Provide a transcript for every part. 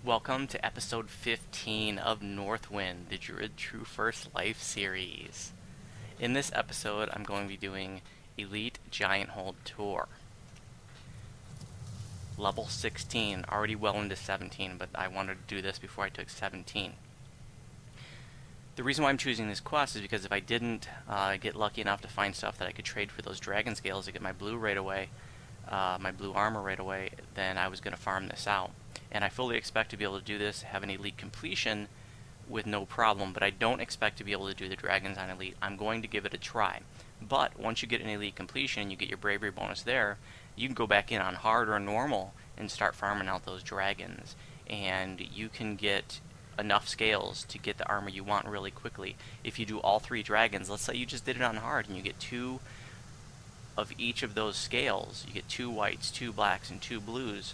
Welcome to episode 15 of Northwynd, the Druid True First Life series. In this episode, I'm going to be doing Elite Gianthold Tor. Level 16, already well into 17, but I wanted to do this before I took 17. The reason why I'm choosing this quest is because if I didn't get lucky enough to find stuff that I could trade for those dragon scales to get my blue right away, my blue armor right away, then I was going to farm this out. And I fully expect to be able to do this, have an elite completion with no problem, but I don't expect to be able to do the dragons on elite. I'm going to give it a try. But once you get an elite completion and you get your bravery bonus there, you can go back in on hard or normal and start farming out those dragons. And you can get enough scales to get the armor you want really quickly. If you do all 3 dragons, let's say you just did it on hard and you get 2 of each of those scales, you get 2 whites, 2 blacks, and 2 blues.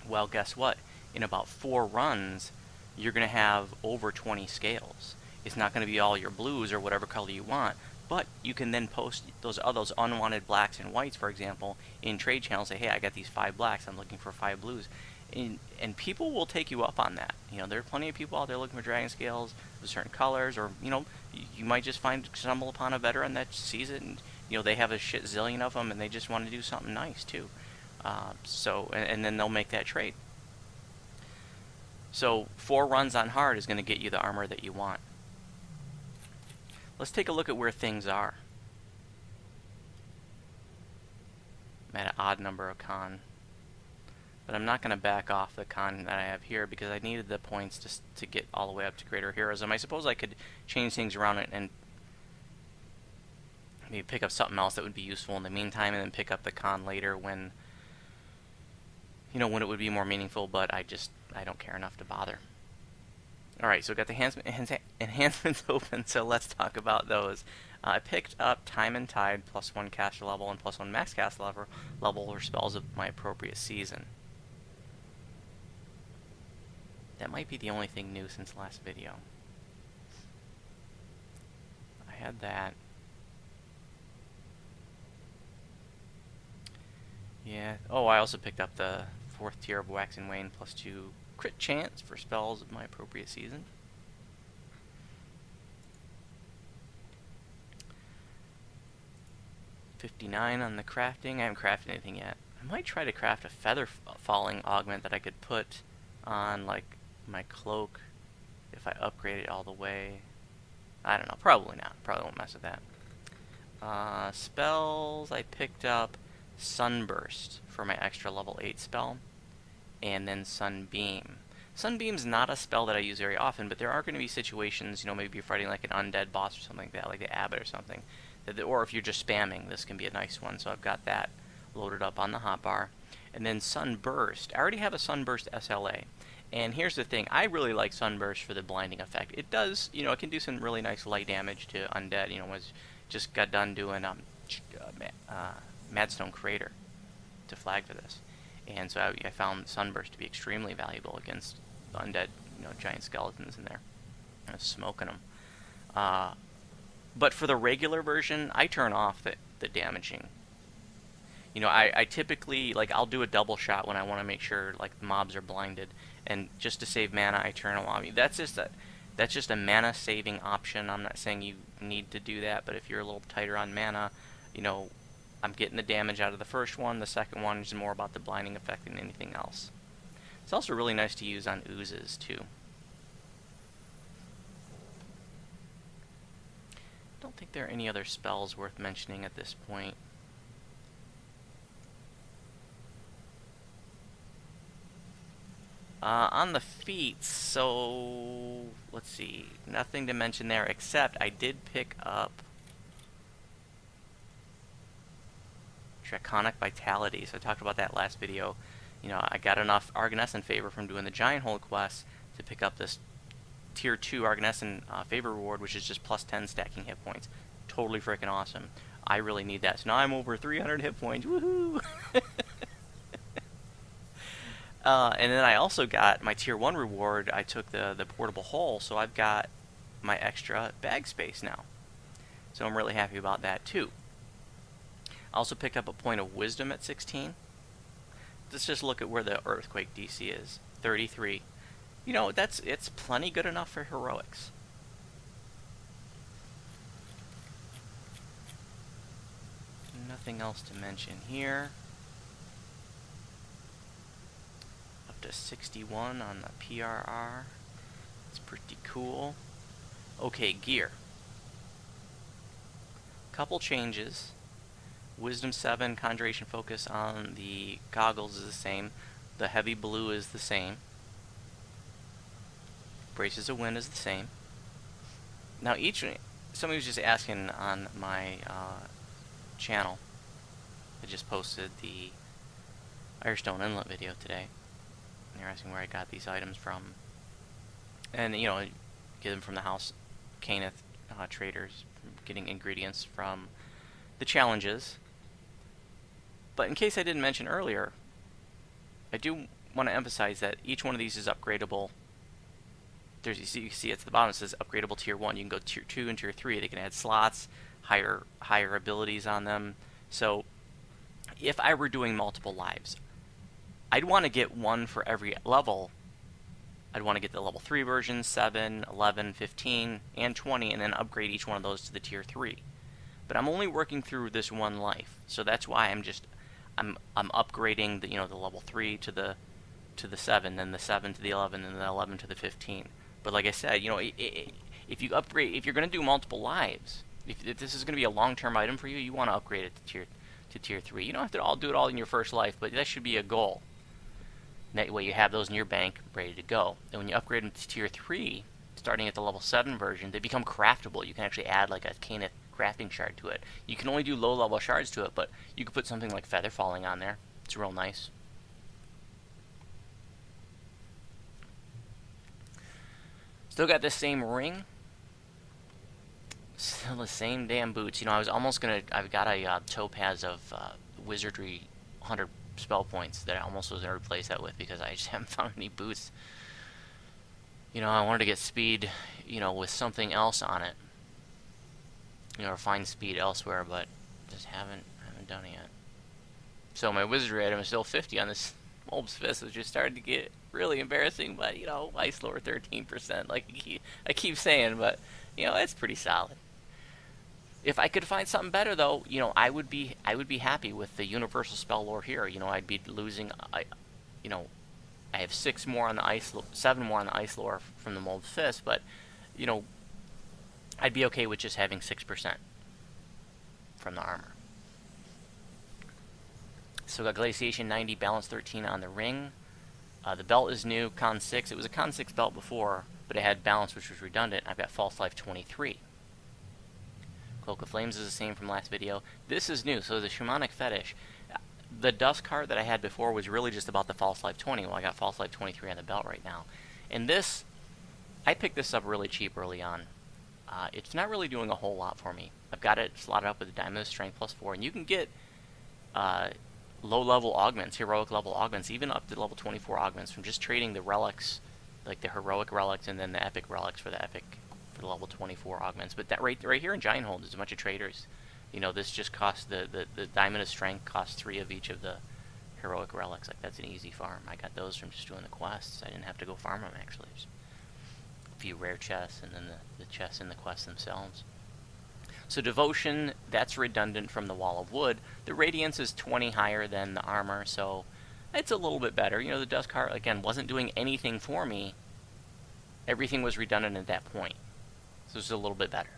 Well, guess what? In about 4 runs, you're going to have over 20 scales. It's not going to be all your blues or whatever color you want, but you can then post those unwanted blacks and whites, for example, in trade channels. Say, hey, I got these 5 blacks. I'm looking for 5 blues. And people will take you up on that. You know, there are plenty of people out there looking for dragon scales with certain colors, or, you know, you might just stumble upon a veteran that sees it, and, you know, they have a shit zillion of them, and they just want to do something nice, too. And then they'll make that trade. So 4 runs on hard is going to get you the armor that you want. Let's take a look at where things are. I'm at an odd number of con. But I'm not going to back off the con that I have here because I needed the points to get all the way up to greater heroism. I suppose I could change things around and maybe pick up something else that would be useful in the meantime, and then pick up the con later when, you know, when it would be more meaningful, but I don't care enough to bother. Alright, so we got the enhancements open, so let's talk about those. I picked up Time and Tide, +1 caster level and +1 max cast level for spells of my appropriate season. That might be the only thing new since last video. I had that. Yeah. Oh, I also picked up the 4th tier of Wax and Wane, +2 crit chance for spells of my appropriate season. $59 on the crafting. I haven't crafted anything yet. I might try to craft a feather falling augment that I could put on, like, my cloak if I upgrade it all the way. I don't know. Probably not. Probably won't mess with that. Spells. I picked up Sunburst for my extra level 8 spell, and then Sunbeam. Sunbeam's not a spell that I use very often, but there are going to be situations, you know, maybe you're fighting like an undead boss or something like that, like the abbot or something, or if you're just spamming, this can be a nice one. So I've got that loaded up on the hotbar. And then Sunburst. I already have a Sunburst SLA. And here's the thing, I really like Sunburst for the blinding effect. It does, you know, it can do some really nice light damage to undead. You know, just got done doing Madstone Crater to flag for this. And so I found Sunburst to be extremely valuable against the undead, you know, giant skeletons in there. I was smoking them. But for the regular version, I turn off the damaging. You know, I typically, like, I'll do a double shot when I want to make sure, like, the mobs are blinded. And just to save mana, I turn them off. That's just a mana saving option. I'm not saying you need to do that, but if you're a little tighter on mana, you know, I'm getting the damage out of the first one. The second one is more about the blinding effect than anything else. It's also really nice to use on oozes, too. I don't think there are any other spells worth mentioning at this point. On the feats, so let's see, nothing to mention there, except I did pick up Draconic Vitality. So I talked about that last video. You know, I got enough Arganesson favor from doing the Gianthold quest to pick up this tier 2 Arganesson favor reward, which is just +10 stacking hit points. Totally freaking awesome. I really need that. So now I'm over 300 hit points. Woohoo! And then I also got my tier 1 reward. I took the portable hole, so I've got my extra bag space now. So I'm really happy about that too. I also picked up a point of wisdom at 16. Let's just look at where the earthquake DC is. 33. You know, it's plenty good enough for heroics. Nothing else to mention here. Up to 61 on the PRR. It's pretty cool. Okay, gear. Couple changes. Wisdom 7 Conjuration Focus on the goggles is the same. The heavy blue is the same. Braces of Wind is the same. Now somebody was just asking on my channel. I just posted the Irestone Inlet video today. And they're asking where I got these items from. And, you know, get them from the House Caneth traders, getting ingredients from the challenges. But in case I didn't mention earlier, I do want to emphasize that each one of these is upgradable. You see at the bottom it says upgradable tier 1. You can go tier 2 and tier 3. They can add slots, higher abilities on them. So if I were doing multiple lives, I'd want to get one for every level. I'd want to get the level 3 version, 7, 11, 15, and 20, and then upgrade each one of those to the tier 3. But I'm only working through this one life, so that's why I'm upgrading the the level 3 to the 7, then the 7 to the 11, and the 11 to the 15. But like I said, if you upgrade, if you're going to do multiple lives, if this is going to be a long-term item for you, you want to upgrade it to tier 3. You don't have to do it all in your first life, but that should be a goal. That way you have those in your bank ready to go. And when you upgrade them to tier 3, starting at the level 7 version, they become craftable. You can actually add like a Caneth crafting shard to it. You can only do low-level shards to it, but you could put something like Feather Falling on there. It's real nice. Still got the same ring. Still the same damn boots. I was almost gonna. I've got a topaz of wizardry 100 spell points that I almost was gonna replace that with because I just haven't found any boots. I wanted to get speed, with something else on it. Or find speed elsewhere, but just haven't done it yet. So my wizardry item is still 50 on this Bulb's Fist, which is starting to get really embarrassing, but Ice Lore 13%, like I keep saying, but it's pretty solid. If I could find something better though, I would be happy with the universal spell lore here. I'd be losing I have 6 more on the 7 more on the Ice Lore from the Mold Fist, but I'd be okay with just having 6% from the armor. So got Glaciation 90, Balance 13 on the ring. The belt is new, Con 6. It was a Con 6 belt before, but it had Balance, which was redundant. I've got False Life 23. Cloak of Flames is the same from last video. This is new, so the Shamanic Fetish. The Dust card that I had before was really just about the False Life 20. Well, I got False Life 23 on the belt right now. And this, I picked this up really cheap early on. It's not really doing a whole lot for me. I've got it slotted up with a Diamond of Strength +4, and you can get low-level augments, heroic level augments, even up to level 24 augments from just trading the relics, like the heroic relics and then the epic relics for the level 24 augments. But that right here in Gianthold, there's a bunch of traders. This just costs the Diamond of Strength costs 3 of each of the heroic relics. Like, that's an easy farm. I got those from just doing the quests. I didn't have to go farm them, actually. Just a few rare chests and then the chests in the quests themselves. So Devotion, that's redundant from the Wall of Wood. The Radiance is 20 higher than the armor, so it's a little bit better. The Dust card, again, wasn't doing anything for me. Everything was redundant at that point. So it's a little bit better.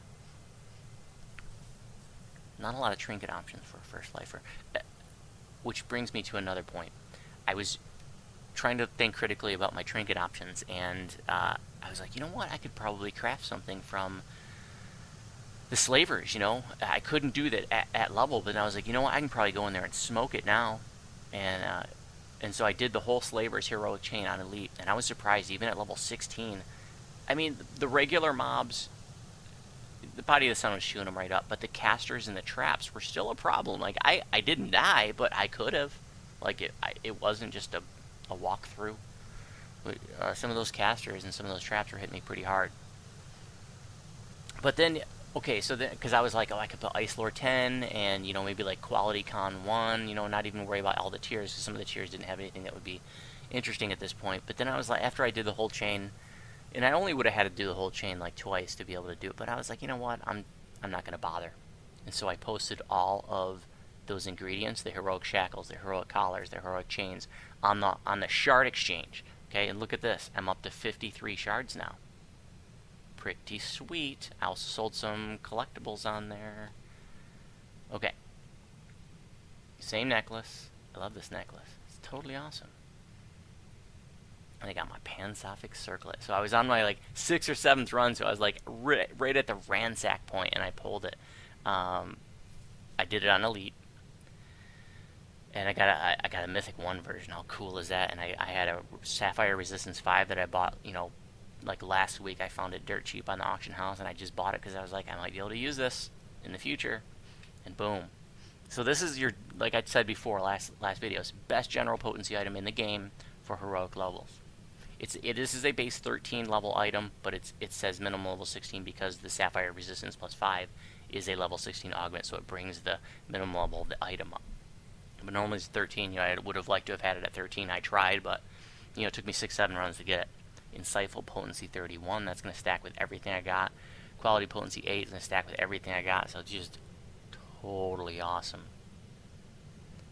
Not a lot of trinket options for a first lifer. Which brings me to another point. I was trying to think critically about my trinket options, and I was like, you know what? I could probably craft something from the Slavers, I couldn't do that at level, but I was like, you know what? I can probably go in there and smoke it now. And so I did the whole Slavers heroic chain on Elite, and I was surprised, even at level 16. I mean, the regular mobs, the Body of the Sun was shooting them right up, but the casters and the traps were still a problem. Like, I didn't die, but I could have. Like, it wasn't just a walkthrough. Some of those casters and some of those traps were hitting me pretty hard. But then, okay, so then, because I was like, oh, I could put Ice Lore 10 and, maybe like Quality Con 1, not even worry about all the tiers, because some of the tiers didn't have anything that would be interesting at this point. But then I was like, after I did the whole chain, and I only would have had to do the whole chain like twice to be able to do it, but I was like, you know what, I'm not going to bother. And so I posted all of those ingredients, the heroic shackles, the heroic collars, the heroic chains, on the shard exchange. Okay, and look at this, I'm up to 53 shards now. Pretty sweet. I also sold some collectibles on there. Okay. Same necklace. I love this necklace. It's totally awesome. And I got my Pansophic Circlet. So I was on my like 6th or 7th run, so I was like right at the ransack point, and I pulled it. I did it on Elite. And I got a Mythic 1 version. How cool is that? And I had a Sapphire Resistance 5 that I bought, you know, like last week. I found it dirt cheap on the auction house, and I just bought it because I was like, I might be able to use this in the future. And boom. So this is your, like I said before, last videos, best general potency item in the game for heroic levels. It is a base 13 level item, but it says minimum level 16 because the Sapphire Resistance plus 5 is a level 16 augment, so it brings the minimum level of the item up. But normally it's 13. You know, I would have liked to have had it at 13. I tried, but you know, it took me 6-7 runs to get it. Insightful Potency 31, that's going to stack with everything I got. Quality Potency 8 is going to stack with everything I got, so it's just totally awesome.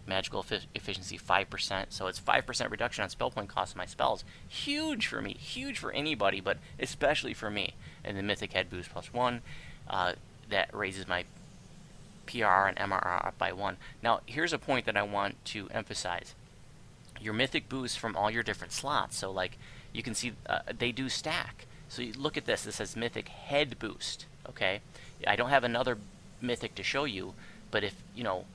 Magical Efficiency 5%, so it's 5% reduction on spell point cost of my spells. Huge for me, huge for anybody, but especially for me. And the Mythic Head Boost plus 1, that raises my PRR and MRR up by 1. Now, here's a point that I want to emphasize. Your Mythic boosts from all your different slots, so like, you can see they do stack. So you look at this. This says Mythic Head Boost. Okay, I don't have another Mythic to show you, but if you know,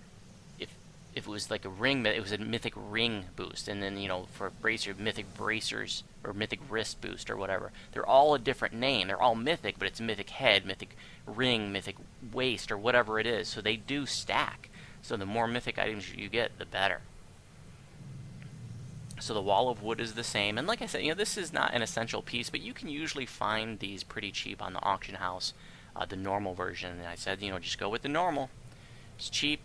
if it was like a ring, it was a Mythic Ring Boost, and then you know for bracer, Mythic Bracers or Mythic Wrist Boost or whatever. They're all a different name. They're all Mythic, but it's Mythic Head, Mythic Ring, Mythic Waist, or whatever it is. So they do stack. So the more Mythic items you get, the better. So the Wall of Wood is the same, and like I said, you know, this is not an essential piece, but you can usually find these pretty cheap on the auction house, the normal version. And I said, you know, just go with the normal. It's cheap,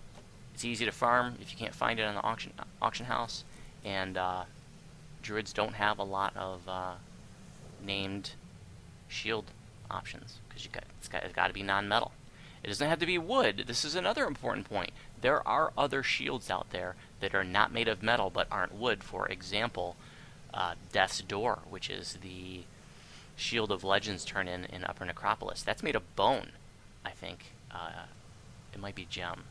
it's easy to farm if you can't find it on the auction house, and druids don't have a lot of named shield options because it's got to be non-metal. It doesn't have to be wood. This is another important point. There are other shields out there that are not made of metal but aren't wood. For example, Death's Door, which is the Shield of Legends turn in Upper Necropolis. That's made of bone, I think. It might be gem.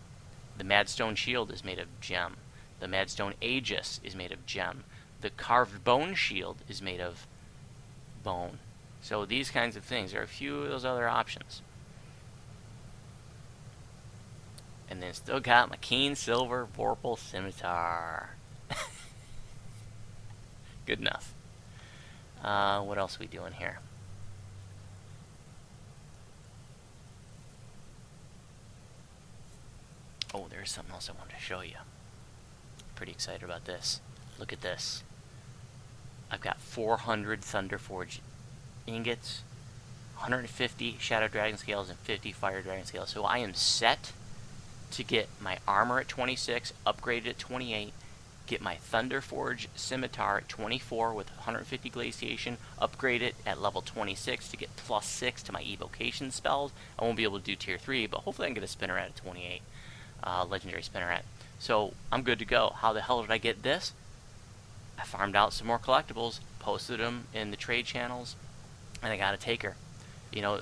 The Madstone Shield is made of gem. The Madstone Aegis is made of gem. The Carved Bone Shield is made of bone. So these kinds of things. There are a few of those other options. And then still got my Keen Silver Vorpal Scimitar. Good enough. What else are we doing here? Oh, there's something else I wanted to show you. Pretty excited about this. Look at this. I've got 400 Thunderforge ingots, 150 Shadow Dragon Scales, and 50 Fire Dragon Scales. So I am set to get my armor at 26, upgraded at 28, get my Thunderforge Scimitar at 24 with 150 Glaciation, upgrade it at level 26 to get plus 6 to my evocation spells. I won't be able to do tier 3, but hopefully I can get a Spinneret at 28, legendary Spinneret. So I'm good to go. How the hell did I get this? I farmed out some more collectibles, posted them in the trade channels, and I got a taker. You know,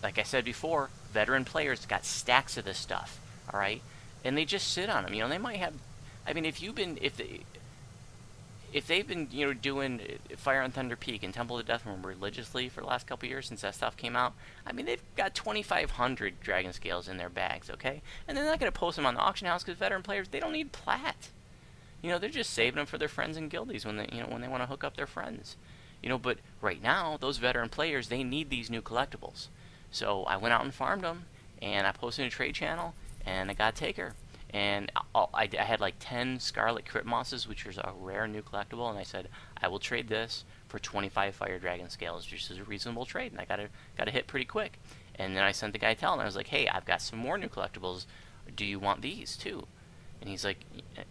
like I said before, veteran players got stacks of this stuff. All right, and they just sit on them. You know, they might have. I mean, if they've been, you know, doing Fire and Thunder Peak and Temple of Deathworm religiously for the last couple years since that stuff came out, I mean, they've got 2,500 Dragon Scales in their bags, okay? And they're not going to post them on the auction house because veteran players, they don't need plat. You know, they're just saving them for their friends and guildies when they, you know, when they want to hook up their friends. You know, but right now, those veteran players, they need these new collectibles. So I went out and farmed them, and I posted in a trade channel, and I got a taker. And I had like 10 Scarlet Crypt Mosses, which was a rare new collectible, and I said, I will trade this for 25 Fire Dragon Scales, which is a reasonable trade, and I got a hit pretty quick. And then I sent the guy a tell, and I was like, hey, I've got some more new collectibles. Do you want these too? And he's like,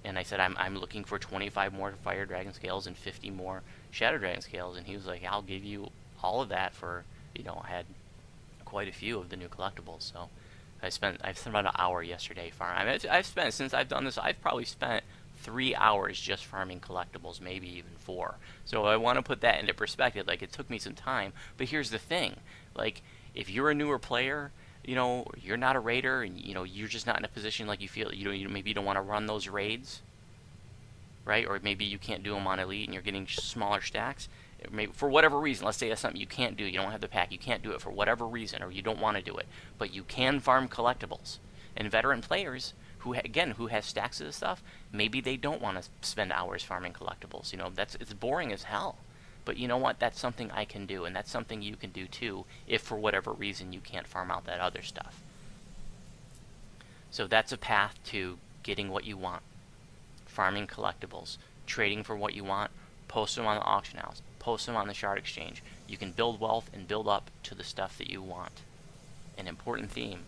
and I said, I'm looking for 25 more fire dragon scales and 50 more shadow dragon scales. And he was like, I'll give you all of that for, you know, I had quite a few of the new collectibles. So I've spent about an hour yesterday farming. I mean, I've spent, since I've done this, I've probably spent 3 hours just farming collectibles, maybe even 4. So I want to put that into perspective. Like, it took me some time, but here's the thing. Like, if you're a newer player, you know, you're not a raider, and, you know, you're just not in a position like you feel, you know, maybe you don't want to run those raids, right? Or maybe you can't do them on Elite and you're getting smaller stacks. Maybe for whatever reason, let's say that's something you can't do, you don't have the pack, you can't do it for whatever reason, or you don't want to do it, but you can farm collectibles. And veteran players, who has stacks of this stuff, maybe they don't want to spend hours farming collectibles. You know, it's boring as hell. But you know what? That's something I can do, and that's something you can do too, if for whatever reason you can't farm out that other stuff. So that's a path to getting what you want. Farming collectibles, trading for what you want, post them on the auction house, post them on the shard exchange. You can build wealth and build up to the stuff that you want. An important theme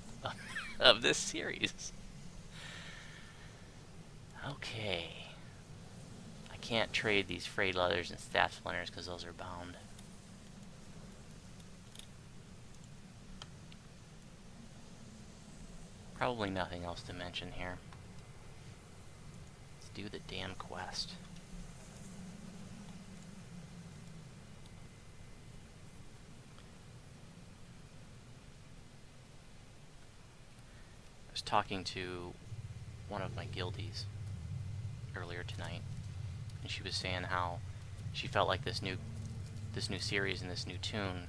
of this series. Okay. I can't trade these frayed leathers and staff splinters because those are bound. Probably nothing else to mention here. Let's do the damn quest. I was talking to one of my guildies earlier tonight, and she was saying how she felt like this new series and this new toon,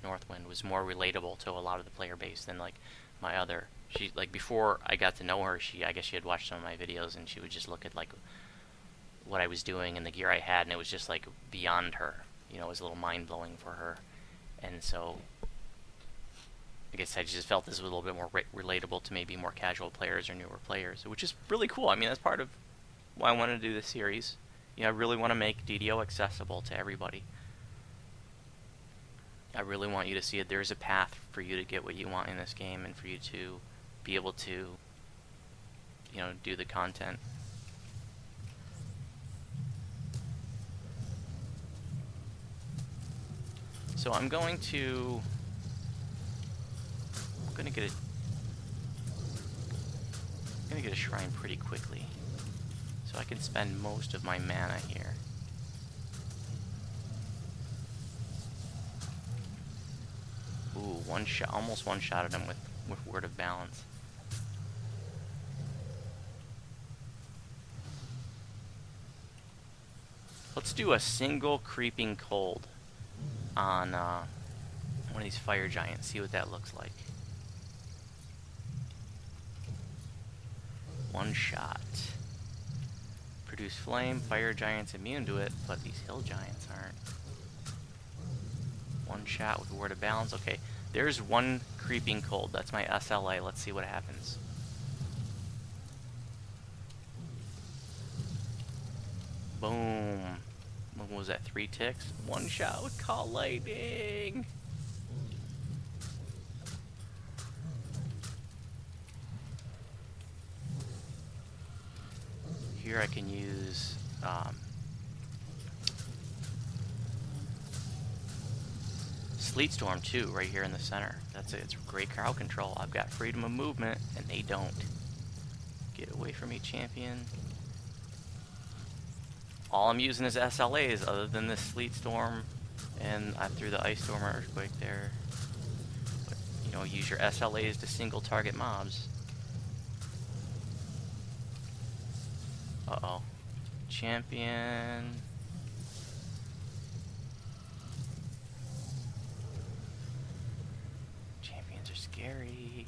Northwynd, was more relatable to a lot of the player base than like my other. She, like, before I got to know her, I guess she had watched some of my videos, and she would just look at like what I was doing and the gear I had, and it was just like beyond her. You know, it was a little mind blowing for her, and so I guess I just felt this was a little bit more relatable to maybe more casual players or newer players, which is really cool. I mean, that's part of why I wanted to do this series. You know, I really want to make DDO accessible to everybody. I really want you to see that there's a path for you to get what you want in this game, and for you to be able to, you know, do the content. So I'm gonna get a shrine pretty quickly, so I can spend most of my mana here. Ooh, almost one-shotted him with Word of Balance. Let's do a single Creeping Cold on one of these fire giants, see what that looks like. One shot. Produce flame, fire giants immune to it, but these hill giants aren't. One shot with Word of Balance. Okay, there's one Creeping Cold. That's my SLA. Let's see what happens. Boom. What was that, 3 ticks? One shot with Call Lightning. Here I can use Sleet Storm too, right here in the center. It's great crowd control. I've got freedom of movement, and they don't. Get away from me, champion. All I'm using is SLAs, other than this Sleet Storm, and I threw the Ice Storm Earthquake there. But, you know, use your SLAs to single target mobs. Uh-oh. Champion. Champions are scary.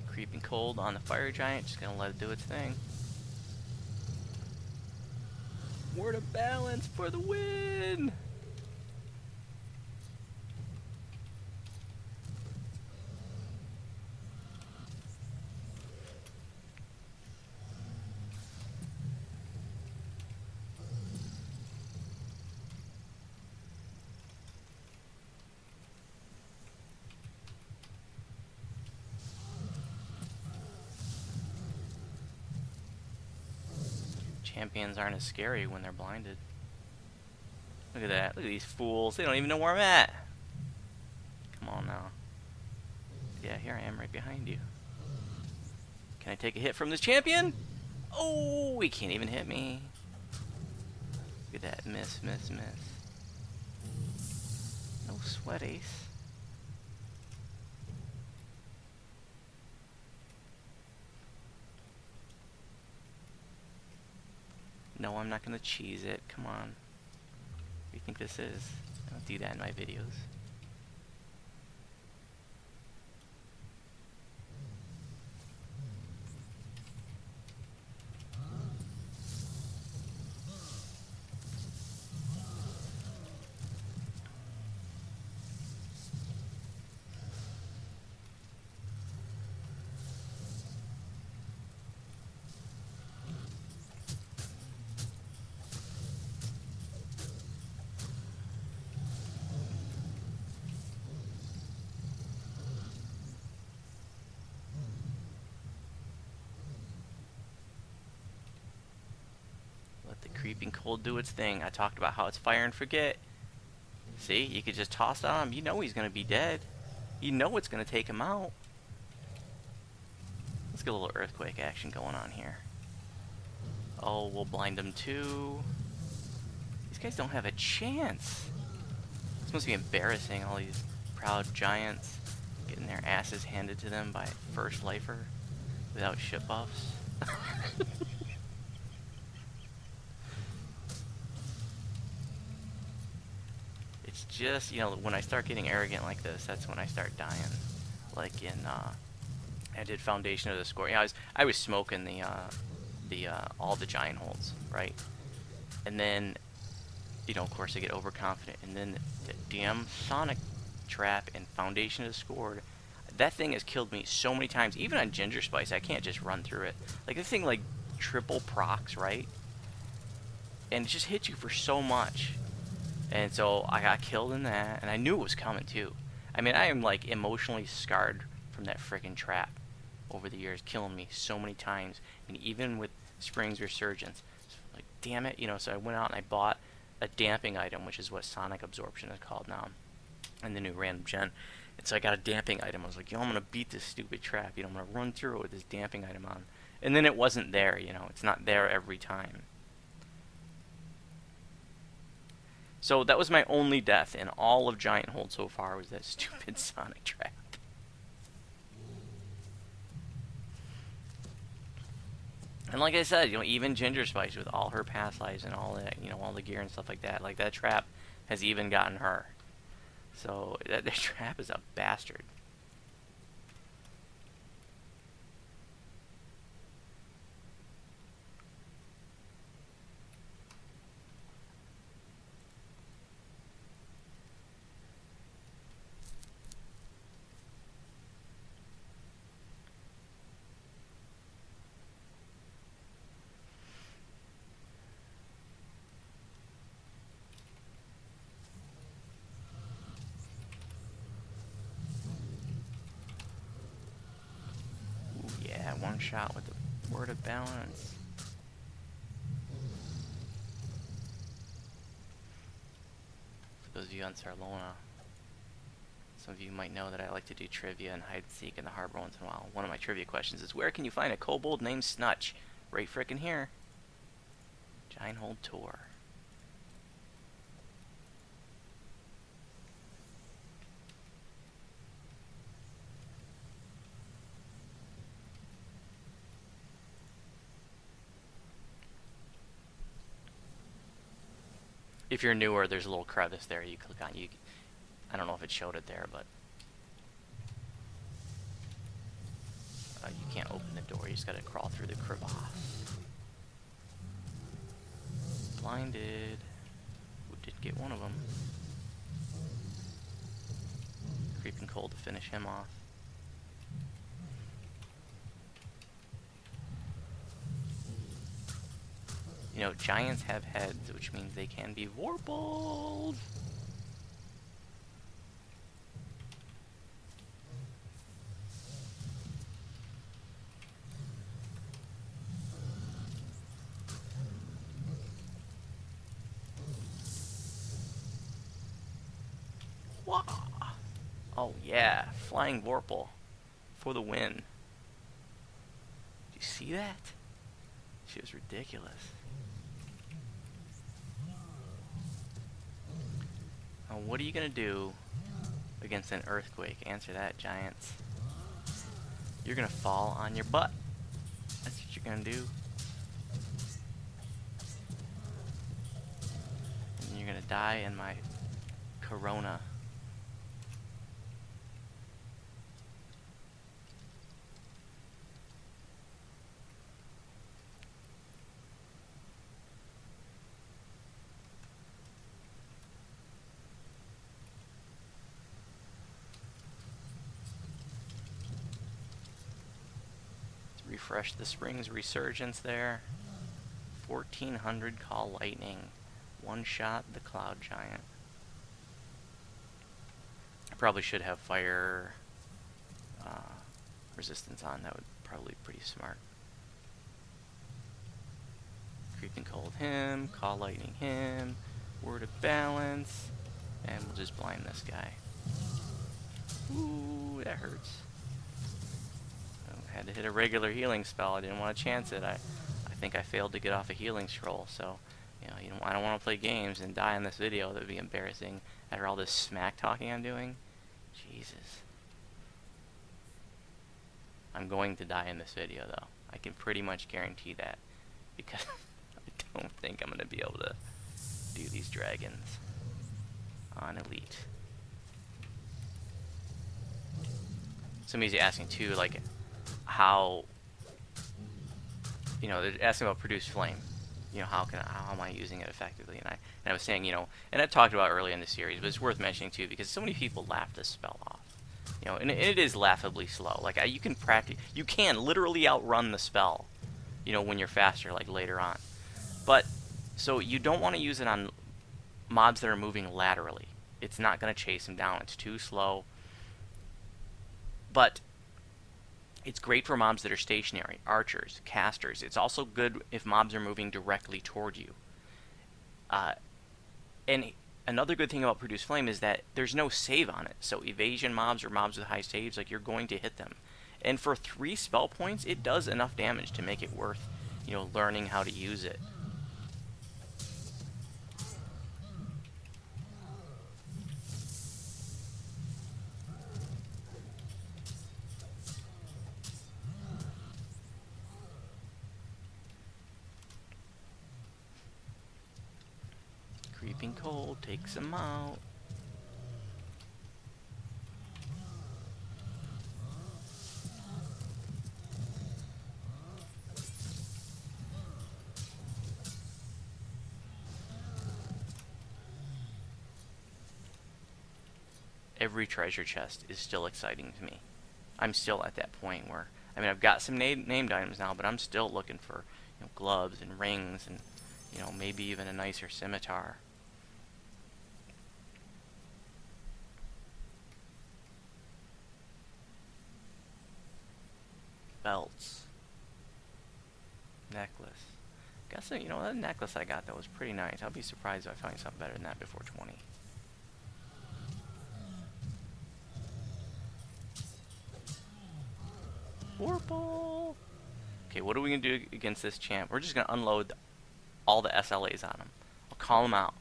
Creeping Cold on the fire giant, just gonna let it do its thing. Word of balance for the win! Champions aren't as scary when they're blinded. Look at that. Look at these fools. They don't even know where I'm at. Come on now. Yeah, here I am right behind you. Can I take a hit from this champion? Oh, he can't even hit me. Look at that. Miss, miss, miss. No sweat, Ace. No, I'm not going to cheese it. Come on. What do you think this is? I don't do that in my videos. Creeping cold do its thing. I talked about how it's fire and forget. See, you could just toss it on him. You know he's going to be dead. You know it's going to take him out. Let's get a little earthquake action going on here. Oh, we'll blind them too. These guys don't have a chance. This must be embarrassing, all these proud giants getting their asses handed to them by first lifer without ship buffs. Just, you know, when I start getting arrogant like this, that's when I start dying. Like in, I did Foundation of the Score. Yeah, I was smoking the all the Giantholds, right? And then, you know, of course I get overconfident, and then the damn Sonic Trap and Foundation of the Score. That thing has killed me so many times. Even on Ginger Spice, I can't just run through it. Like this thing, like triple procs, right? And it just hits you for so much. And so I got killed in that, and I knew it was coming too. I mean, I am like emotionally scarred from that freaking trap over the years, killing me so many times. And even with Spring's Resurgence, like damn it, you know. So I went out and I bought a damping item, which is what Sonic Absorption is called now, in the new random gen. And so I got a damping item. I was like, yo, I'm gonna beat this stupid trap. You know, I'm gonna run through it with this damping item on. And then it wasn't there. You know, it's not there every time. So that was my only death in all of Gianthold so far, was that stupid Sonic Trap. And like I said, you know, even Ginger Spice with all her past lives and all that, you know, all the gear and stuff like that trap has even gotten her. So that trap is a bastard. One shot with the Word of Balance. For those of you on Sarlona, some of you might know that I like to do trivia and hide and seek in the harbor once in a while. One of my trivia questions is, where can you find a kobold named Snutch? Right frickin' here. Gianthold Tor. If you're newer, there's a little crevice there you click on. I don't know if it showed it there, but you can't open the door. You just gotta crawl through the crevasse. blinded. We did get one of them. Creeping Cold to finish him off. You know, giants have heads, which means they can be warbled. Wah! Oh yeah, flying Vorpal for the win. Did you see that? She was ridiculous. Now, what are you gonna do against an earthquake? Answer that, giants. You're gonna fall on your butt. That's what you're gonna do. And you're gonna die in my corona. Refresh the Springs Resurgence there. 1400 Call Lightning. One shot the Cloud Giant. I probably should have fire resistance on. That would probably be pretty smart. Creeping Cold him. Call Lightning him. Word of Balance. And we'll just blind this guy. Ooh, that hurts. Had to hit a regular healing spell. I didn't want to chance it. I think I failed to get off a healing scroll. So, you know, I don't want to play games and die in this video. That would be embarrassing after all this smack talking I'm doing. Jesus. I'm going to die in this video, though. I can pretty much guarantee that, because I don't think I'm going to be able to do these dragons on Elite. Somebody's asking too, like, how, you know, they're asking about Produce Flame. You know, how am I using it effectively? And I was saying, you know, and I talked about earlier in the series, but it's worth mentioning too, because so many people laugh this spell off. You know, and it is laughably slow. Like, you can literally outrun the spell, you know, when you're faster, like later on. But, so you don't want to use it on mobs that are moving laterally. It's not going to chase them down. It's too slow. But it's great for mobs that are stationary, archers, casters. It's also good if mobs are moving directly toward you. And another good thing about Produce Flame is that there's no save on it. So evasion mobs or mobs with high saves, like, you're going to hit them. And for 3 spell points, it does enough damage to make it worth, you know, learning how to use it. Creeping Cold takes him out. Every treasure chest is still exciting to me. I'm still at that point where, I mean, I've got some named items now, but I'm still looking for, you know, gloves and rings and, you know, maybe even a nicer scimitar. Belts. Necklace. Guess, you know, that necklace I got, that was pretty nice. I'll be surprised if I find something better than that before 20. Vorpal! Okay, what are we going to do against this champ? We're just going to unload all the SLAs on him. I'll call him out.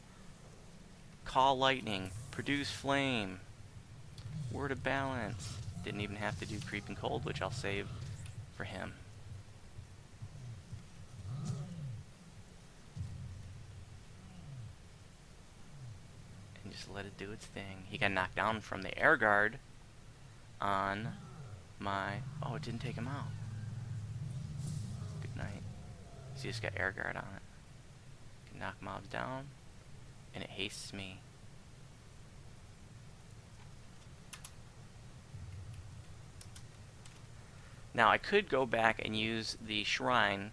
Call Lightning. Produce Flame. Word of Balance. Didn't even have to do Creeping Cold, which I'll save for him. And just let it do its thing. He got knocked down from the air guard on my... Oh, it didn't take him out. Good night. So he just got air guard on it. knock mobs down, and it hastes me. Now I could go back and use the shrine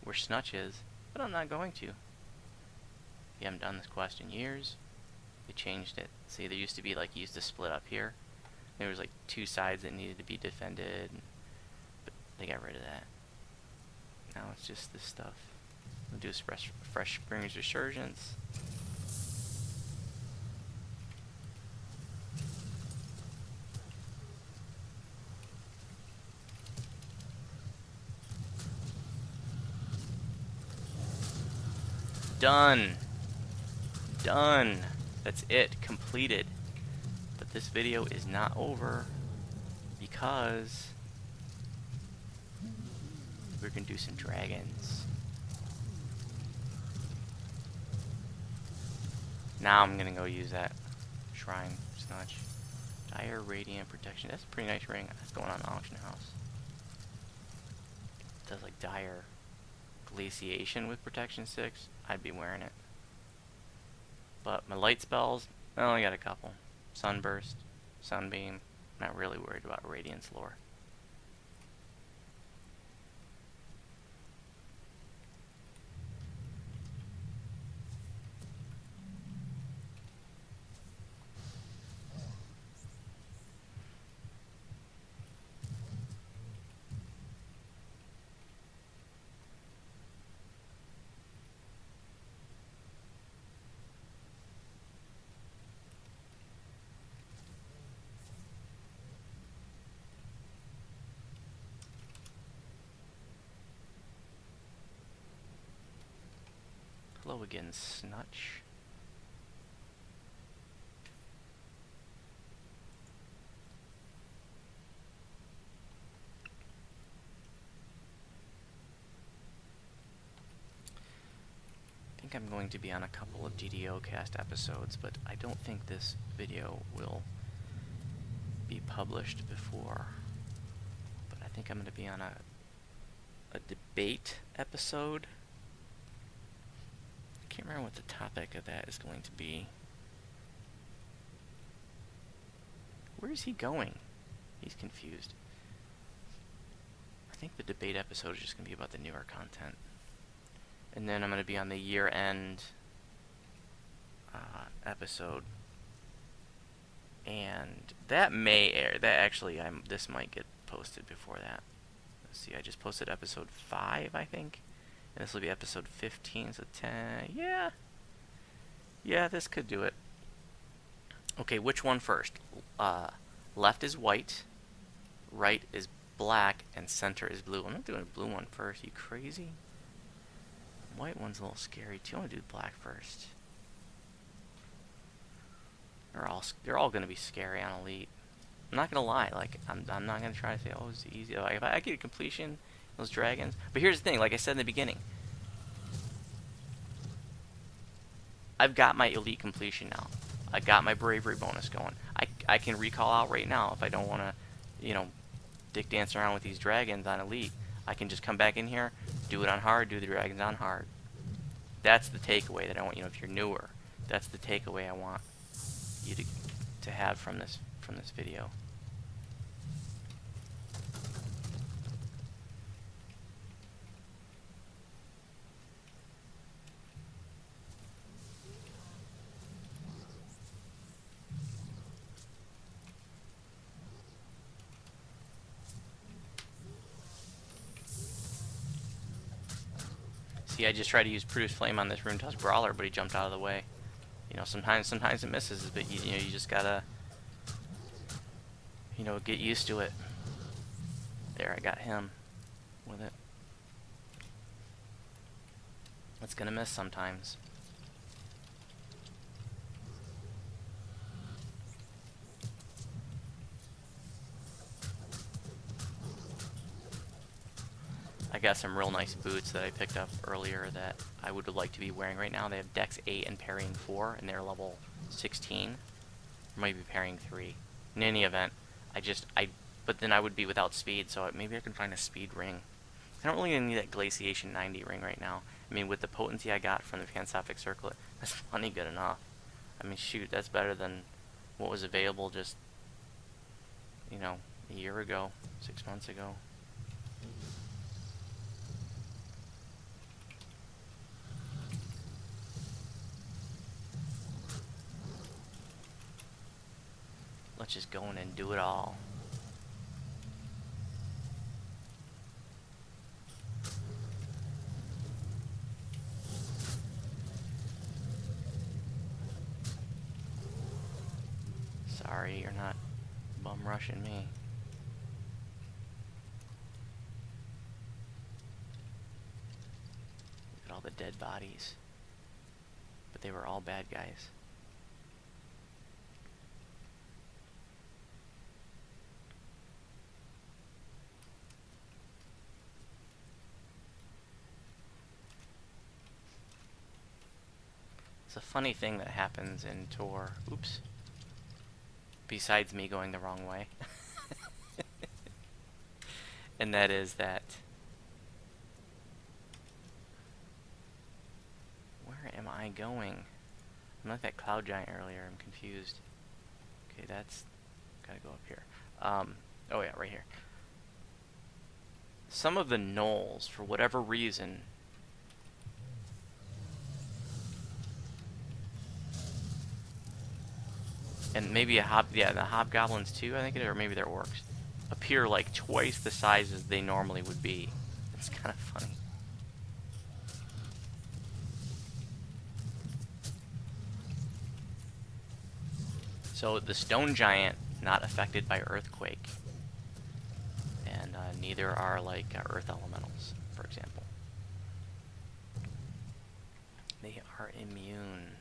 where Snutch is, but I'm not going to. We haven't done this quest in years. They changed it. See, there used to be like, you used to split up here. There was like 2 sides that needed to be defended, but they got rid of that. Now it's just this stuff. We'll do a fresh Springer's Resurgence. Done. Done. That's it. Completed. But this video is not over because we're going to do some dragons. Now I'm going to go use that shrine snatch. Dire Radiant Protection. That's a pretty nice ring. That's going on the auction house. It does like Dire Glaciation with Protection 6. I'd be wearing it. But my light spells, I only got a couple. Sunburst, Sunbeam. Not really worried about Radiance lore. Hello again, Snutch. I think I'm going to be on a couple of DDO cast episodes, but I don't think this video will be published before. But I think I'm going to be on a debate episode. I can't remember what the topic of that is going to be. Where is he going? He's confused. I think the debate episode is just going to be about the newer content. And then I'm going to be on the year-end episode. And that may air. That actually, this might get posted before that. Let's see, I just posted episode 5, I think. And this will be episode 15, so 10. Yeah. Yeah, this could do it. Okay, which one first? Left is white, right is black, and center is blue. I'm not doing a blue one first. You crazy? White one's a little scary too. I want to do black first. They're all going to be scary on Elite. I'm not going to lie. Like I'm not going to try to say, oh, it's easy. Like, if I get a completion, those dragons. But here's the thing, like I said in the beginning, I've got my elite completion now. I got my bravery bonus going. I can recall out right now if I don't want to, dick dance around with these dragons on elite. I can just come back in here, do it on hard, do the dragons on hard. That's the takeaway that I want. If you're newer, that's the takeaway I want you to have from this video. See, I just tried to use Produce Flame on this Runetusk Brawler, but he jumped out of the way. Sometimes it misses, but you just gotta, get used to it. There, I got him with it. It's gonna miss sometimes. I got some real nice boots that I picked up earlier that I would like to be wearing right now. They have Dex 8 and Parrying 4, and they're level 16. Or maybe Parrying 3. In any event, but then I would be without speed, so maybe I can find a speed ring. I don't really need that Glaciation 90 ring right now. I mean, with the potency I got from the Pansophic Circlet, that's plenty good enough. I mean, shoot, that's better than what was available just, you know, a year ago, 6 months ago. Let's just go in and do it all. Sorry, you're not bum rushing me. Look at all the dead bodies. But they were all bad guys. It's a funny thing that happens in Tor. Oops. Besides me going the wrong way. And that is that... Where am I going? I'm like that cloud giant earlier. I'm confused. Okay, that's... Gotta go up here. Oh yeah, right here. Some of the gnolls, for whatever reason... And maybe the hobgoblins too, I think, or maybe they're orcs, appear like twice the size as they normally would be. It's kind of funny. So the stone giant, not affected by earthquake, and neither are like earth elementals, for example. They are immune.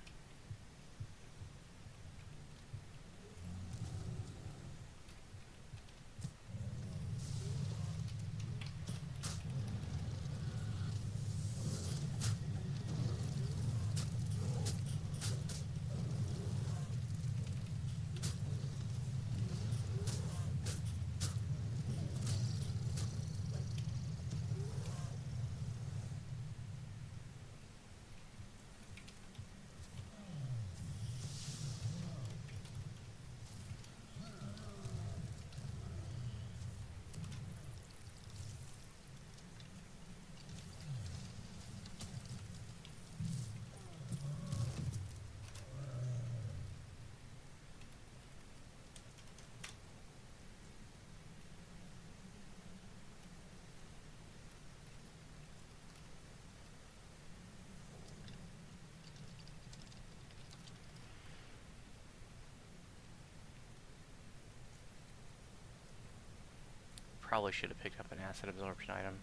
Probably should have picked up an acid absorption item,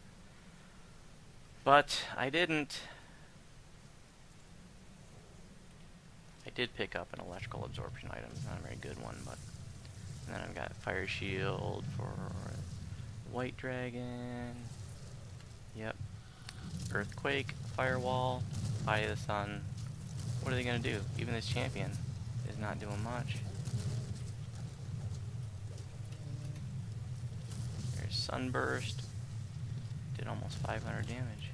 but I didn't. I did pick up an electrical absorption item, not a very good one, but and then I've got fire shield for white dragon. Yep, earthquake, firewall, eye of the sun. What are they gonna do? Even this champion is not doing much. Sunburst did almost 500 damage.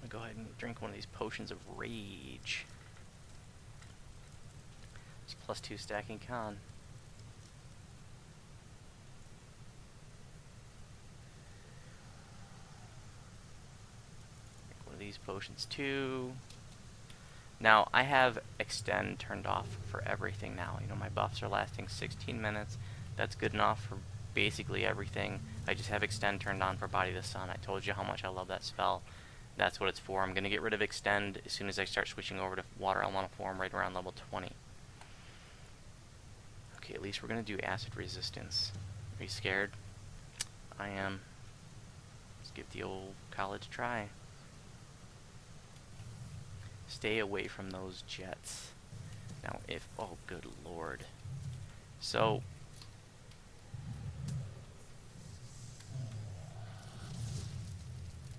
I'm gonna go ahead and drink one of these potions of rage. It's +2 stacking con. Drink one of these potions too. Now, I have extend turned off for everything now. You know, my buffs are lasting 16 minutes. That's good enough for basically everything. I just have extend turned on for Body of the Sun. I told you how much I love that spell. That's what it's for. I'm going to get rid of extend as soon as I start switching over to water elemental form right around level 20. Okay, at least we're going to do acid resistance. Are you scared? I am. Let's give the old college a try. Stay away from those jets. Now, if... Oh, good lord. So...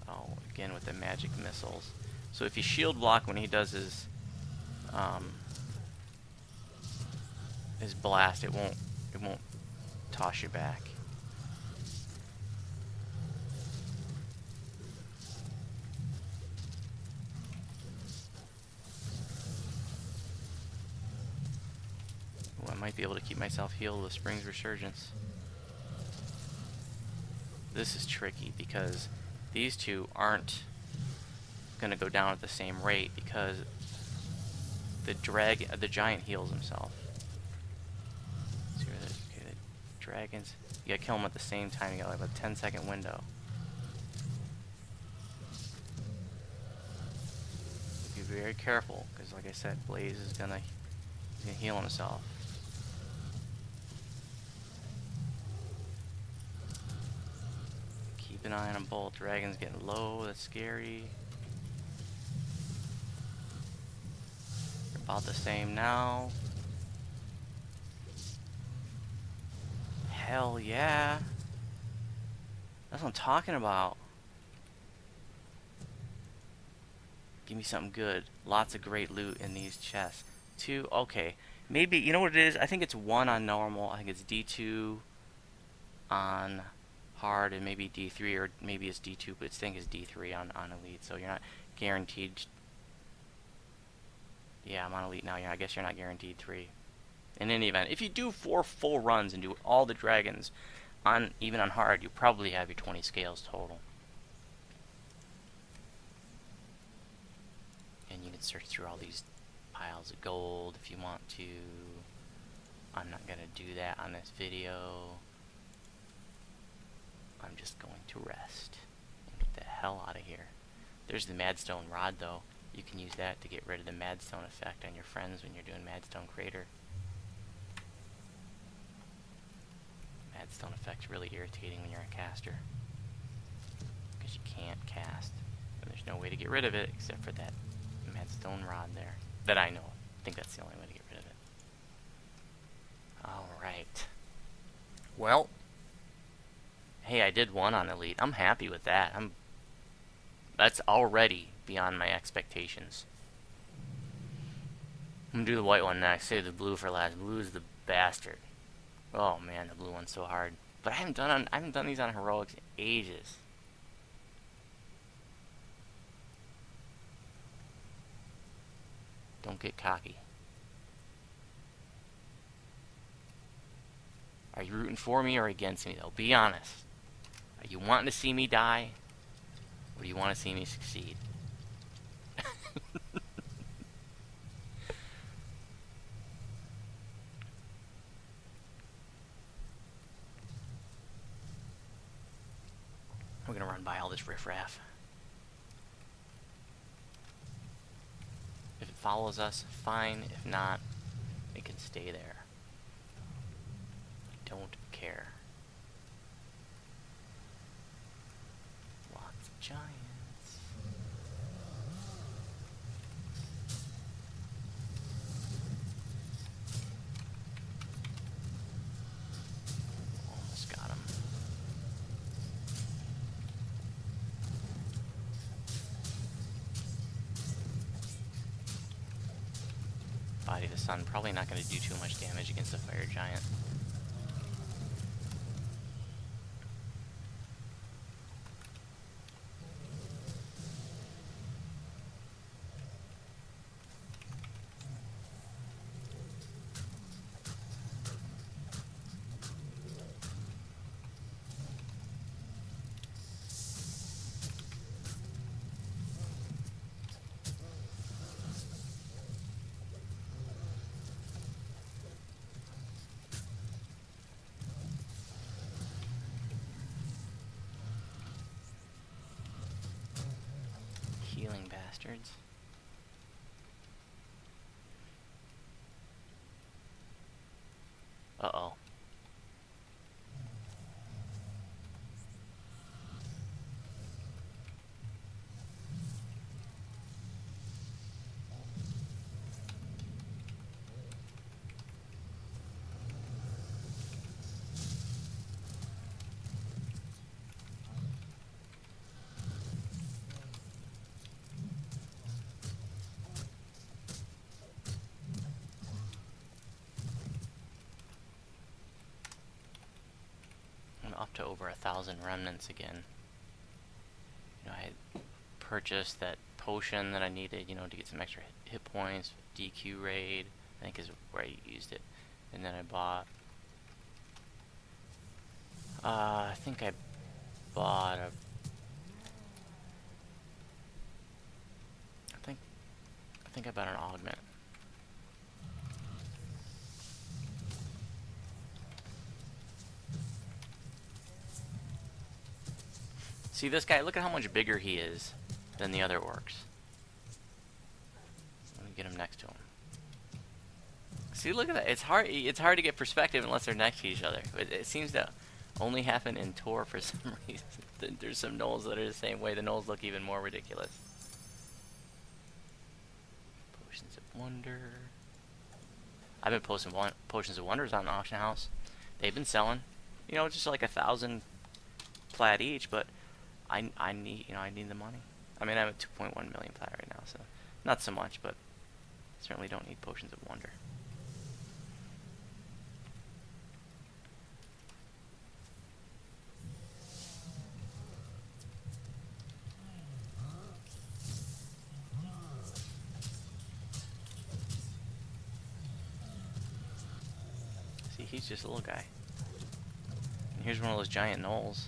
Oh, again with the magic missiles. So if you shield block when he does his... is blast. It won't toss you back. Ooh, I might be able to keep myself healed with Spring's Resurgence. This is tricky because these two aren't going to go down at the same rate because the giant heals himself. See where okay, the dragons, you gotta kill them at the same time. You got like a 10-second window. Be very careful because, like I said, Blaze is gonna heal himself. Keep an eye on them both. Dragon's getting low. That's scary. They're about the same now. Hell yeah. That's what I'm talking about. Give me something good. Lots of great loot in these chests. 2, okay. Maybe, you know what it is? I think it's 1 on normal. I think it's D2 on hard and maybe D3, or maybe it's D2, but I think it's D3 on elite. So you're not guaranteed. Yeah, I'm on elite now. Yeah, I guess you're not guaranteed 3. In any event, if you do 4 full runs and do all the dragons on even on hard, you probably have your 20 scales total. And you can search through all these piles of gold if you want to. I'm not going to do that on this video. I'm just going to rest and get the hell out of here. There's the Madstone Rod, though. You can use that to get rid of the Madstone effect on your friends when you're doing Madstone Crater. Madstone effect's really irritating when you're a caster, because you can't cast, and there's no way to get rid of it except for that Madstone Rod there. That I know. I think that's the only way to get rid of it. Alright. Well, hey, I did 1 on elite. I'm happy with that. That's already beyond my expectations. I'm gonna do the white one next. Save the blue for last. Blue is the bastard. Oh man, the blue one's so hard. But I haven't done these on heroics in ages. Don't get cocky. Are you rooting for me or against me, though? Be honest. Are you wanting to see me die? Or do you want to see me succeed? We're gonna run by all this riffraff. If it follows us, fine. If not, it can stay there. I don't care. Lots of giants. Almost got him. Body of the Sun, probably not going to do too much damage against the fire giant. Healing bastards. Uh-oh. up to over 1,000 remnants again. You know, I had purchased that potion that I needed, you know, to get some extra hit points. DQ raid, I think is where I used it. And then I bought, I think I bought a, I think I bought an augment. See this guy, look at how much bigger he is than the other orcs. Let me get him next to him. See, look at that. It's hard to get perspective unless they're next to each other. It seems to only happen in Tor for some reason. There's some gnolls that are the same way. The gnolls look even more ridiculous. Potions of Wonder. I've been posting Potions of Wonders on the auction house. They've been selling, you know, just like 1,000 plat each, but I need, you know, I need the money. I mean, I'm at 2.1 million plat right now, so not so much, but certainly don't need Potions of Wonder. See, he's just a little guy. And here's one of those giant gnolls.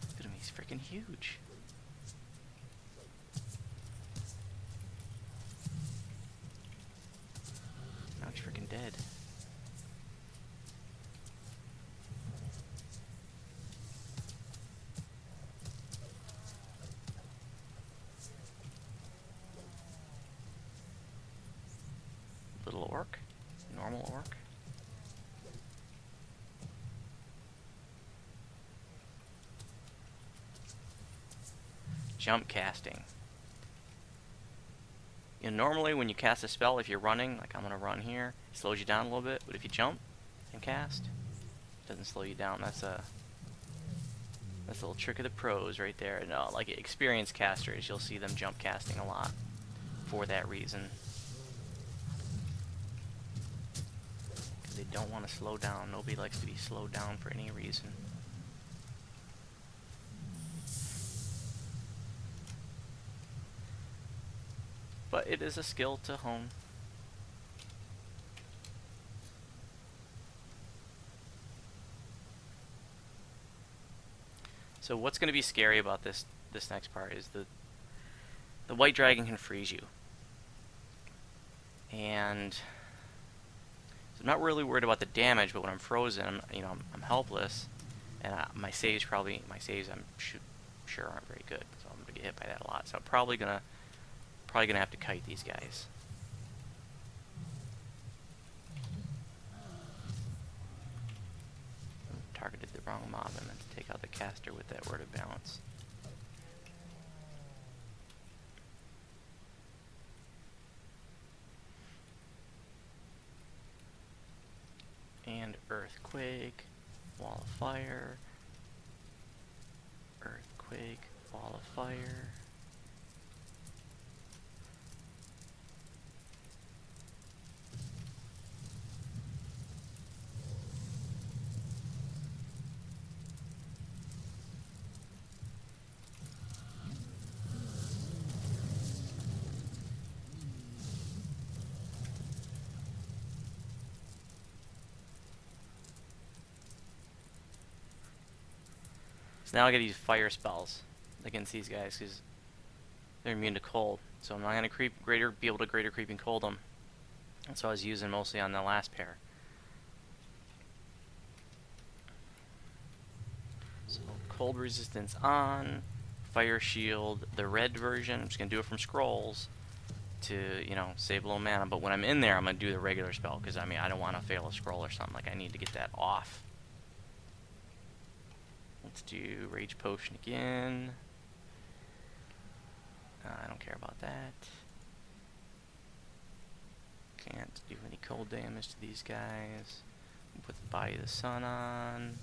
Look at him, he's freaking huge. Now he's freaking dead. Little orc? Normal orc? Jump casting. You know, normally when you cast a spell, if you're running, like I'm gonna run here, it slows you down a little bit, but if you jump and cast, it doesn't slow you down. That's a little trick of the pros right there. No, like experienced casters, you'll see them jump casting a lot for that reason. Because they don't want to slow down. Nobody likes to be slowed down for any reason. But it is a skill to hone. So what's going to be scary about this next part is the white dragon can freeze you. And so I'm not really worried about the damage, but when I'm frozen, I'm helpless, and my saves I'm sure aren't very good, so I'm gonna get hit by that a lot. So I'm probably gonna have to kite these guys. Targeted the wrong mob and meant to take out the caster with that word of balance. And earthquake, wall of fire, earthquake, wall of fire. So now I gotta use fire spells against these guys because they're immune to cold. So I'm not gonna be able to greater creeping cold them. That's what I was using mostly on the last pair. So cold resistance on, fire shield, the red version. I'm just gonna do it from scrolls to, you know, save a little mana. But when I'm in there, I'm gonna do the regular spell because I mean I don't want to fail a scroll or something. Like I need to get that off. Let's do Rage Potion again. I don't care about that. Can't do any cold damage to these guys. Put the Body of the Sun on.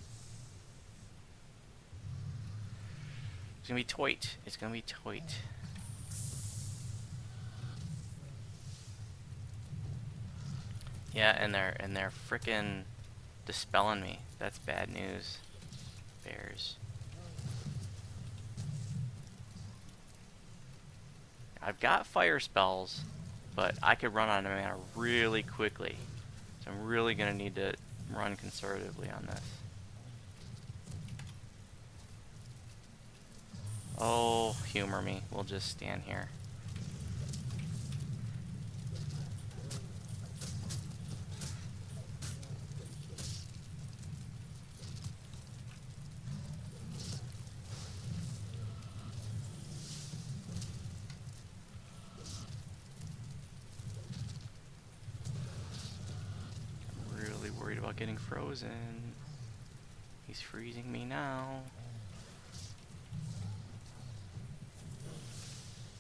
It's gonna be toit. It's gonna be toit. Yeah, and they're frickin' dispelling me. That's bad news. bears. I've got fire spells, but I could run out of mana really quickly. So I'm really going to need to run conservatively on this. Oh, humor me. We'll just stand here. Worried about getting frozen. He's freezing me now.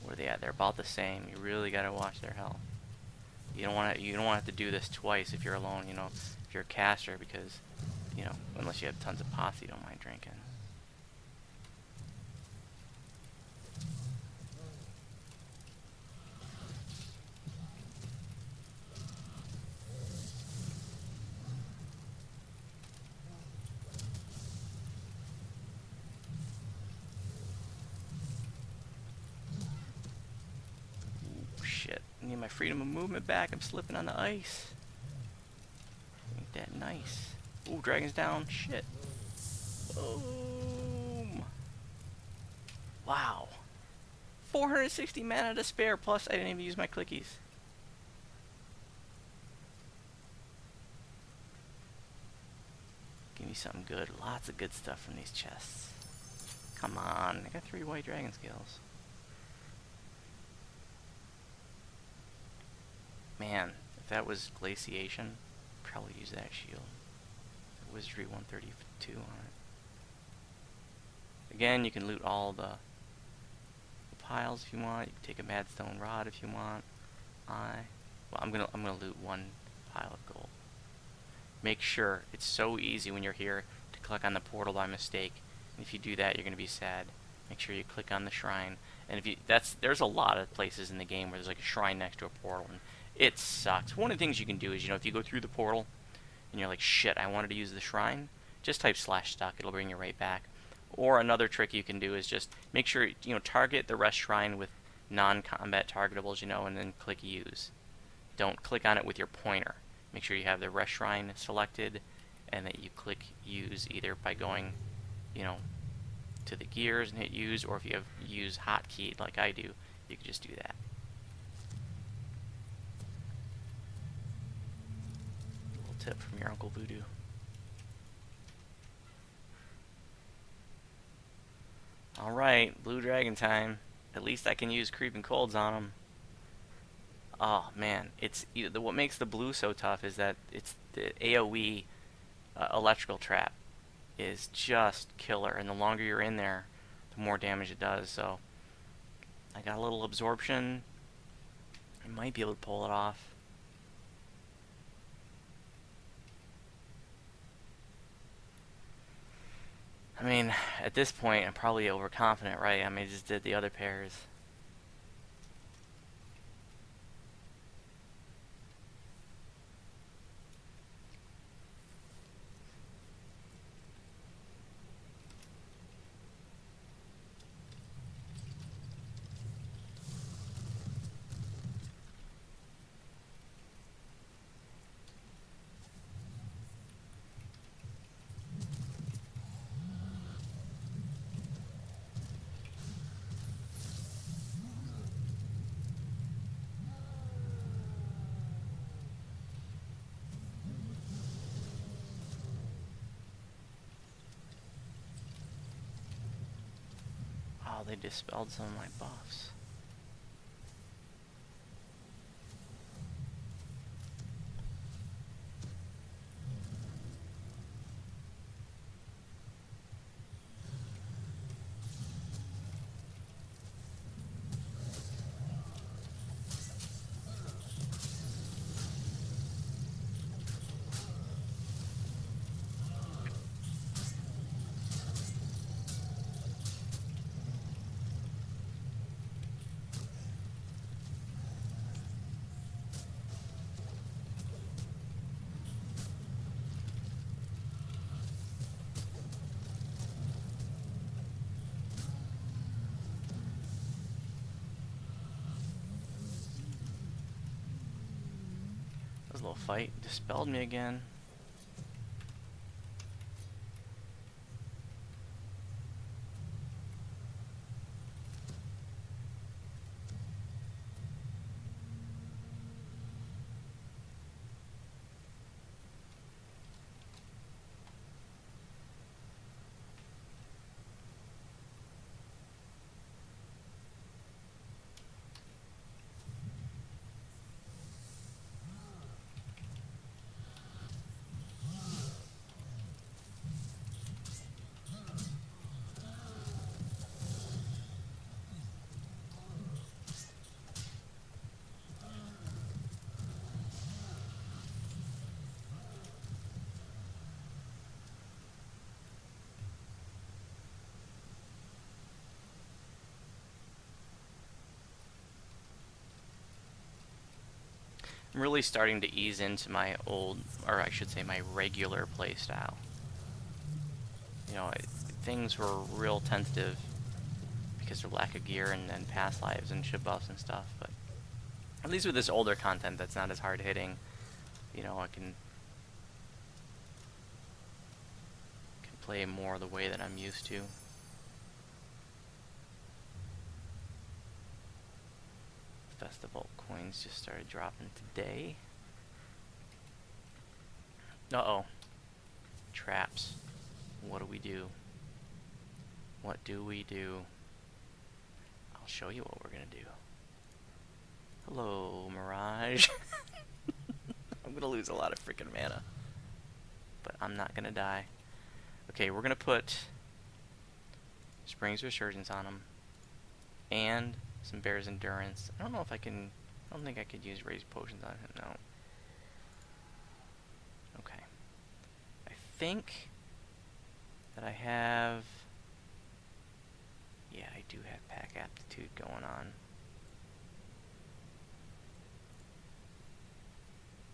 Where are they at? They're about the same. You really gotta watch their health. You don't want to have to do this twice if you're alone. You know, if you're a caster, because you know, unless you have tons of pots you don't mind drinking. I need my freedom of movement back. I'm slipping on the ice. Ain't that nice. Ooh, dragon's down. Shit. Boom. Wow. 460 mana to spare, plus I didn't even use my clickies. Give me something good. Lots of good stuff from these chests. Come on. I got 3 white dragon scales. Man, if that was glaciation, I'd probably use that shield. Wizardry 132 on it. Again, you can loot all the piles if you want. You can take a madstone rod if you want. I'm gonna loot 1 pile of gold. Make sure, it's so easy when you're here to click on the portal by mistake. And if you do that, you're gonna be sad. Make sure you click on the shrine. And if you there's a lot of places in the game where there's like a shrine next to a portal, and it sucks. One of the things you can do is, you know, if you go through the portal and you're like, shit, I wanted to use the shrine, just type /stuck. It'll bring you right back. Or another trick you can do is just make sure, you know, target the rest shrine with non-combat targetables, you know, and then click use. Don't click on it with your pointer. Make sure you have the rest shrine selected and that you click use either by going, you know, to the gears and hit use, or if you have use hotkey like I do, you can just do that. Tip from your Uncle Voodoo. Alright, blue dragon time. At least I can use creeping colds on them. Oh man, it's what makes the blue so tough is that it's the AoE electrical trap is just killer, and the longer you're in there, the more damage it does. So I got a little absorption. I might be able to pull it off. I mean, at this point, I'm probably overconfident, right? I mean, I just did the other pairs. Oh, they dispelled some of my buffs. little fight. Dispelled me again. I'm really starting to ease into my old, or I should say my regular playstyle. You know, things were real tentative because of lack of gear and past lives and ship buffs and stuff, but at least with this older content that's not as hard hitting, you know, I can play more the way that I'm used to. Festival coins just started dropping today. Uh-oh. Traps. What do we do? What do we do? I'll show you what we're gonna do. Hello, Mirage. I'm gonna lose a lot of freaking mana, but I'm not gonna die. Okay, we're gonna put Spring's Resurgence on him, and some Bear's Endurance. I don't know if I can... I don't think I could use Raised Potions on him, no. Okay. I think that I have... Yeah, I do have Pack Aptitude going on.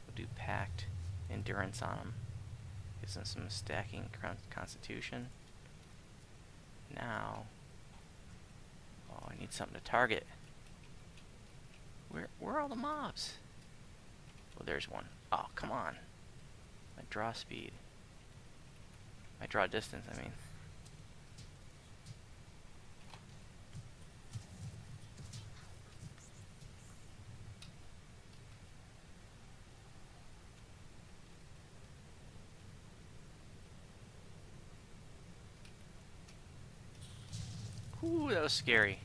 We'll do Packed Endurance on him. Gives him some stacking Constitution. Now... Oh, I need something to target. Where are all the mobs? Oh, there's one. Oh, come on. My draw speed. My draw distance, I mean. Ooh, that was scary.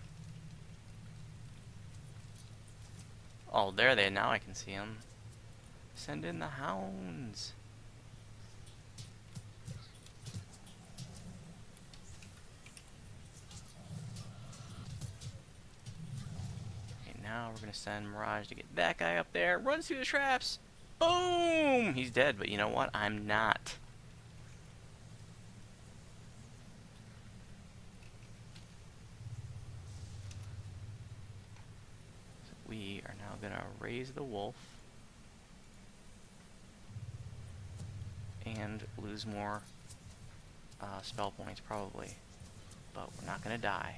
Oh, there they. Now I can see them. Send in the hounds. Okay, now we're gonna send Mirage to get that guy up there. Runs through the traps. Boom! He's dead, but you know what? I'm not. We are now going to raise the wolf and lose more spell points probably, but we're not going to die.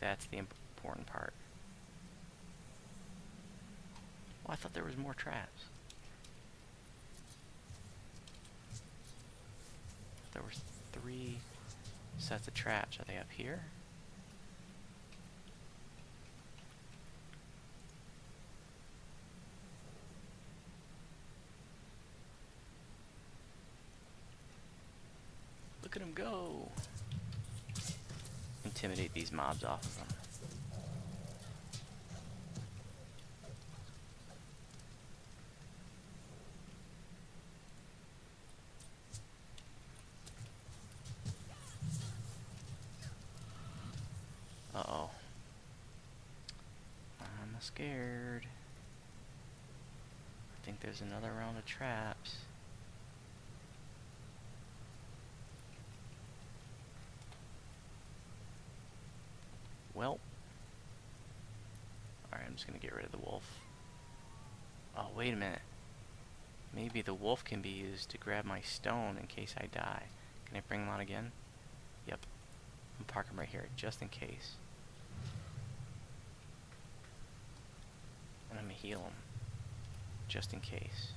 That's the important part. Oh, I thought there was more traps. There were 3 sets of traps. Are they up here? Look at him go! Intimidate these mobs off of them. Uh-oh. I'm scared. I think there's another round of traps. Well. Alright, I'm just gonna get rid of the wolf. Oh, wait a minute. Maybe the wolf can be used to grab my stone in case I die. Can I bring him on again? Yep. I'm parking him right here, just in case. And I'm gonna heal him. just in case.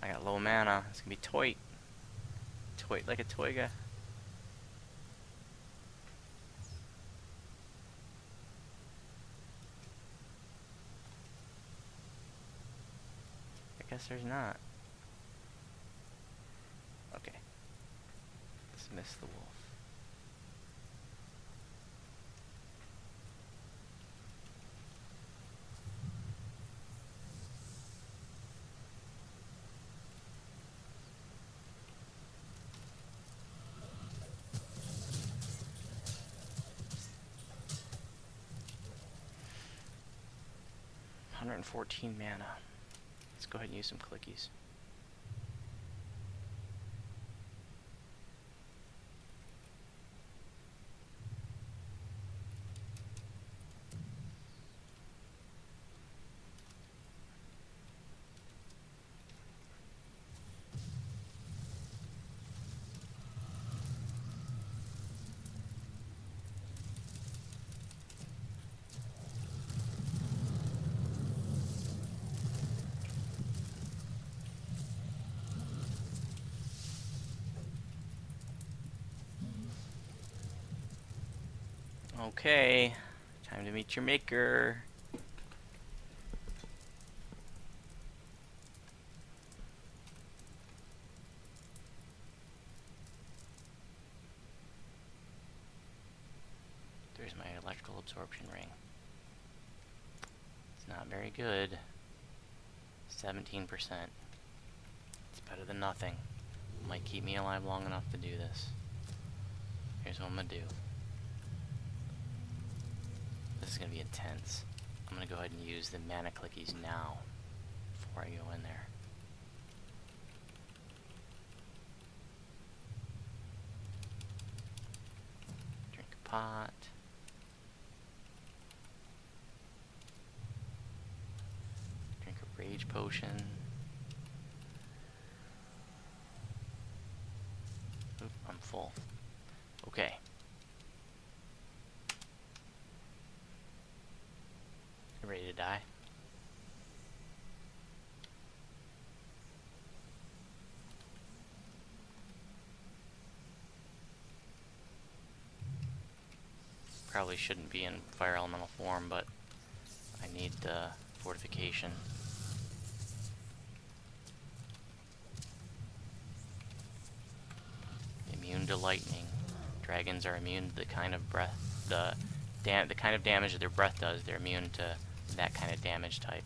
I got low mana. It's gonna be toit. Toit like a toiga. I guess there's not. Okay. Dismiss the wolf. $114 mana. Let's go ahead and use some clickies. Okay, time to meet your maker. There's my electrical absorption ring. It's not very good. 17%. It's better than nothing. Might keep me alive long enough to do this. Here's what I'm gonna do. This is going to be intense. I'm going to go ahead and use the mana clickies now before I go in there. Drink a pot. Drink a rage potion. Oop, I'm full. Okay. Ready to die. Probably shouldn't be in fire elemental form, but I need the fortification. Immune to lightning. Dragons are immune to the kind of breath, the kind of damage that their breath does. They're immune to that kind of damage type.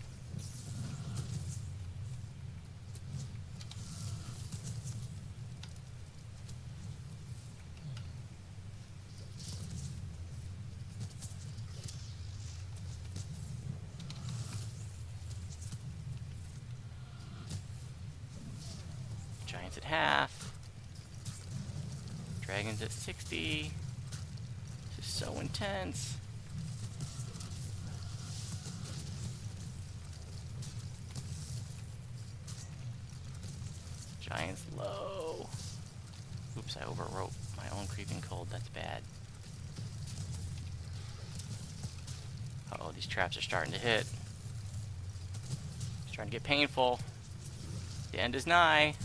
Giants at half. Dragons at 60. This is so intense. Giants low. Oops, I overwrote my own creeping cold. That's bad. Uh-oh, these traps are starting to hit. It's starting to get painful. The end is nigh.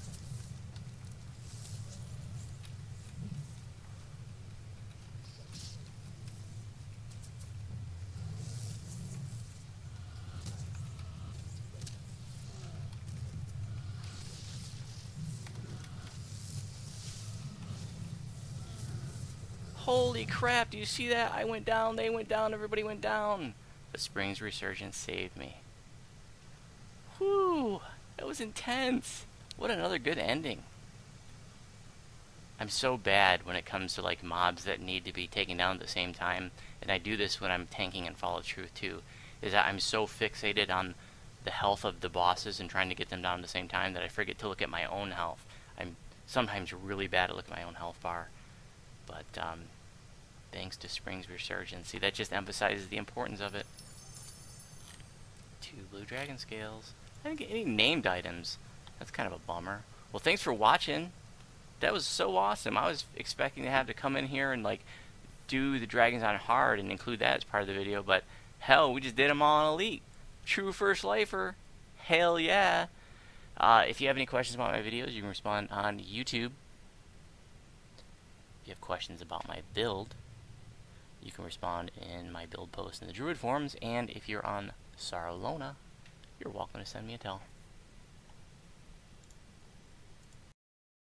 Holy crap, do you see that? I went down, they went down, everybody went down. The Springs Resurgence saved me. Whew, that was intense. What another good ending. I'm so bad when it comes to like mobs that need to be taken down at the same time, and I do this when I'm tanking in Fall of Truth too, is that I'm so fixated on the health of the bosses and trying to get them down at the same time that I forget to look at my own health. I'm sometimes really bad at looking at my own health bar. But thanks to Springs Resurgence. See, that just emphasizes the importance of it. 2 blue dragon scales. I didn't get any named items. That's kind of a bummer. Well, thanks for watching. That was so awesome. I was expecting to have to come in here and like do the dragons on hard and include that as part of the video, but hell, we just did them all on elite. True First Lifer. Hell yeah. If you have any questions about my videos, you can respond on YouTube. If you have questions about my build, you can respond in my build post in the Druid forums. And if you're on Sarlona, you're welcome to send me a tell.